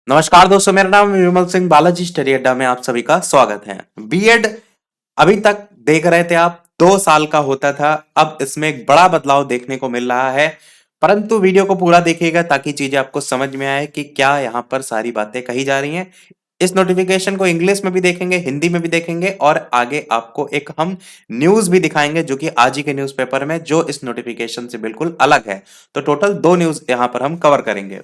नमस्कार दोस्तों, मेरा नाम है विमल सिंह। बालाजी स्टडी अड्डा में आप सभी का स्वागत है। बीएड अभी तक देख रहे थे आप, 2 साल का होता था। अब इसमें एक बड़ा बदलाव देखने को मिल रहा है, परंतु वीडियो को पूरा देखिएगा ताकि चीजें आपको समझ में आए कि क्या यहाँ पर सारी बातें कही जा रही हैं। इस नोटिफिकेशन को इंग्लिश में भी देखेंगे, हिंदी में भी देखेंगे और आगे आपको एक हम न्यूज भी दिखाएंगे जो कि आज ही के न्यूज़पेपर में, जो इस नोटिफिकेशन से बिल्कुल अलग है। तो टोटल 2 न्यूज यहाँ पर हम कवर करेंगे।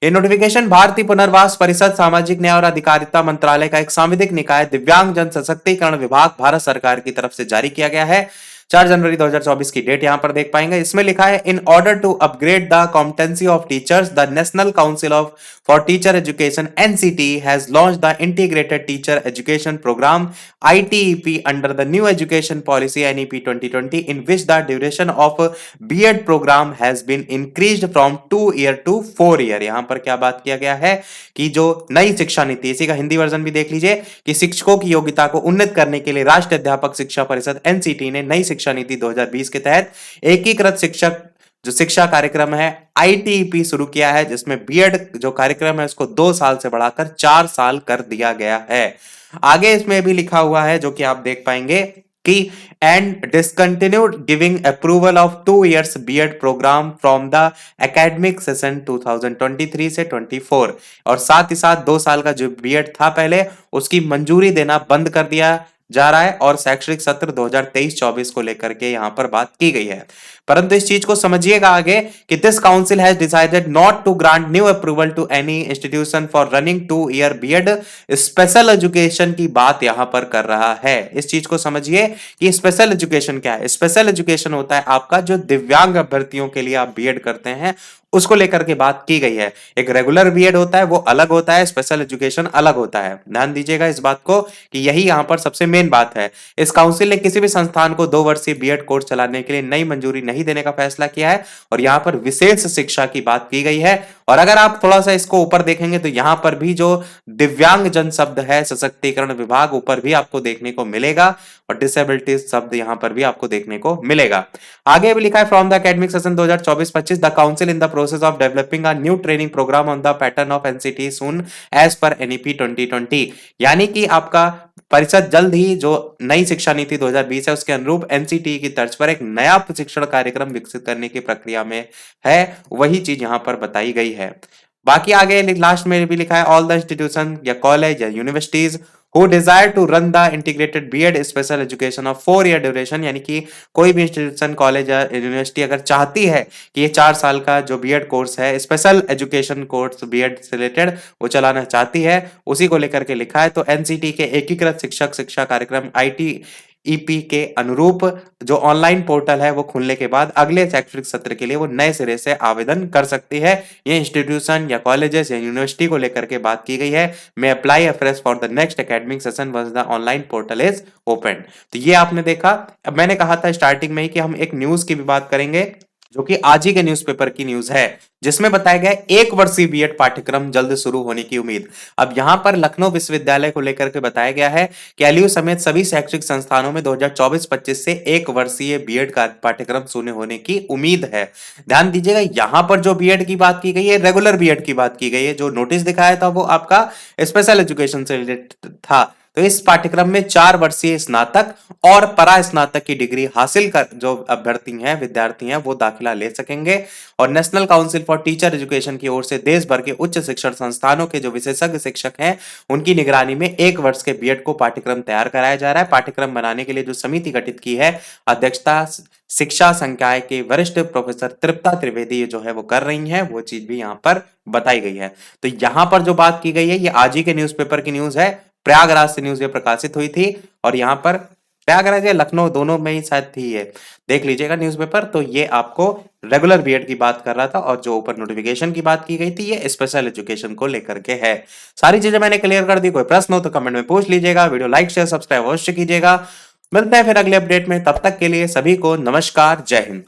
ये नोटिफिकेशन भारतीय पुनर्वास परिषद, सामाजिक न्याय और अधिकारिता मंत्रालय का एक सांविधिक निकाय दिव्यांग जन सशक्तिकरण विभाग भारत सरकार की तरफ से जारी किया गया है। 4 जनवरी 2024 की डेट यहां पर देख पाएंगे। इसमें लिखा है, in order to upgrade the competency of teachers, the national council of for teacher education NCT has launched the integrated teacher education programme ITEP under the new education policy NEP 2020, in which the duration of BEd programme has been increased from 2 year to 4 year. यहां पर क्या बात किया गया है कि जो नई शिक्षा नीति, इसी का हिंदी वर्जन भी देख लीजिए, कि शिक्षकों की योग्यता को उन्नत करने के लिए राष्ट्रीय अध्यापक शिक्षा परिषद NCT ने नई शिक्षा नीति 2020 के तहत एकीकृत शिक्षक जो शिक्षा कार्यक्रम है ITEP शुरू किया है, जिसमें बीएड जो कार्यक्रम है उसको 2 साल से बढ़ाकर 4 साल कर दिया गया है। आगे इसमें भी लिखा हुआ है जो कि आप देख पाएंगे कि and discontinued giving approval of 2 years BEd programme from the academic session 2023 से 24, और साथ ही साथ 2 साल का जो बीएड था पहले, उसकी मंजूरी देना बंद कर दिया जा रहा है और शैक्षणिक सत्र 2023-24 को लेकर के यहां पर बात की गई है। परंतु इस चीज को समझिएगा आगे कि this council has decided not to grant new approval to any institution for running 2 year BEd special education की बात यहां पर कर रहा है। इस चीज को समझिए कि स्पेशल एजुकेशन क्या है। स्पेशल एजुकेशन होता है आपका जो दिव्यांग अभ्यर्थियों के लिए आप बीएड करते हैं, उसको लेकर के बात की गई है। एक रेगुलर बीएड होता है वो अलग होता है, स्पेशल एजुकेशन अलग होता है। ध्यान दीजिएगा इस बात को कि यही यहां पर सबसे मेन बात है। इस काउंसिल ने किसी भी संस्थान को 2 वर्षीय बीएड कोर्स चलाने के लिए नई मंजूरी नहीं देने का फैसला किया है और यहां पर विशेष शिक्षा की बात की गई है। और अगर आप थोड़ा सा इसको ऊपर देखेंगे तो यहां पर भी जो दिव्यांग जन शब्द है, सशक्तिकरण विभाग, ऊपर भी आपको देखने को मिलेगा और डिसेबिलिटी शब्द यहां पर भी आपको देखने को मिलेगा। आगे भी लिखा है, from the academic session 2024-25 the council in the process of developing a new training programme on the pattern of NCT soon as per NEP 2020। यानी कि आपका परिषद जल्द ही जो नई शिक्षा नीति 2020 है उसके अनुरूप एनसीटी की तर्ज पर एक नया प्रशिक्षण कार्यक्रम विकसित करने की प्रक्रिया में है। वही चीज यहां पर बताई गई है। बाकी आगे लास्ट में भी लिखा है, ऑल द इंस्टीट्यूशन या कॉलेज या universities who desire to run the integrated BEd special education of 4 year duration, यानी कि कोई भी इंस्टीट्यूशन, कॉलेज या यूनिवर्सिटी अगर चाहती है कि ये 4 साल का जो बीएड कोर्स है, स्पेशल एजुकेशन कोर्स बीएड से रिलेटेड, वो चलाना चाहती है, उसी को लेकर के लिखा है। तो एनसीटी के एकीकृत शिक्षक शिक्षा कार्यक्रम ITEP के अनुरूप जो ऑनलाइन पोर्टल है वो खुलने के बाद अगले शैक्षणिक सत्र के लिए वो नए सिरे से आवेदन कर सकती है। ये इंस्टीट्यूशन या कॉलेजेस या यूनिवर्सिटी को लेकर के बात की गई है। May apply afresh for the next academic session once the online portal is open. तो ये आपने देखा। अब मैंने कहा था स्टार्टिंग में ही कि हम एक न्यूज की भी बात करेंगे जो कि आज ही के न्यूज़पेपर की न्यूज है, जिसमें बताया गया 1 वर्षीय बीएड पाठ्यक्रम जल्द शुरू होने की उम्मीद। अब यहां पर लखनऊ विश्वविद्यालय को लेकर के बताया गया है कि एलयू समेत सभी शैक्षिक संस्थानों में 2024-25 से 1 वर्षीय बीएड का पाठ्यक्रम शुरू होने की उम्मीद है। ध्यान दीजिएगा, यहां पर जो बीएड की बात की गई है, रेगुलर बीएड की बात की गई है। जो नोटिस दिखाया था वो आपका स्पेशल एजुकेशन से रिलेटेड था। तो इस पाठ्यक्रम में 4 वर्षीय स्नातक और परा स्नातक की डिग्री हासिल कर जो अभ्यर्थी हैं, विद्यार्थी हैं, वो दाखिला ले सकेंगे। और national council for teacher education की ओर से देश भर के उच्च शिक्षण संस्थानों के जो विशेषज्ञ शिक्षक हैं, उनकी निगरानी में 1 वर्ष के बीएड को पाठ्यक्रम तैयार कराया जा रहा है। पाठ्यक्रम बनाने के लिए जो समिति गठित की है, अध्यक्षता शिक्षा संकाय के वरिष्ठ प्रोफेसर तृप्ता त्रिवेदी जो है वो कर रही हैं। वो चीज भी यहाँ पर बताई गई है। तो यहाँ पर जो बात की गई है, ये आज ही के न्यूज़पेपर की न्यूज है। प्रयागराज से न्यूज ये प्रकाशित हुई थी और यहाँ पर प्रयागराज या लखनऊ दोनों में ही शायद थी ये, देख लीजिएगा न्यूज़पेपर। तो ये आपको रेगुलर बीएड की बात कर रहा था और जो ऊपर नोटिफिकेशन की बात की गई थी ये स्पेशल एजुकेशन को लेकर के है। सारी चीजें मैंने क्लियर कर दी। कोई प्रश्न हो तो कमेंट में पूछ लीजिएगा। वीडियो लाइक शेयर सब्सक्राइब अवश्य कीजिएगा। मिलते हैं फिर अगले अपडेट में, तब तक के लिए सभी को नमस्कार, जय हिंद।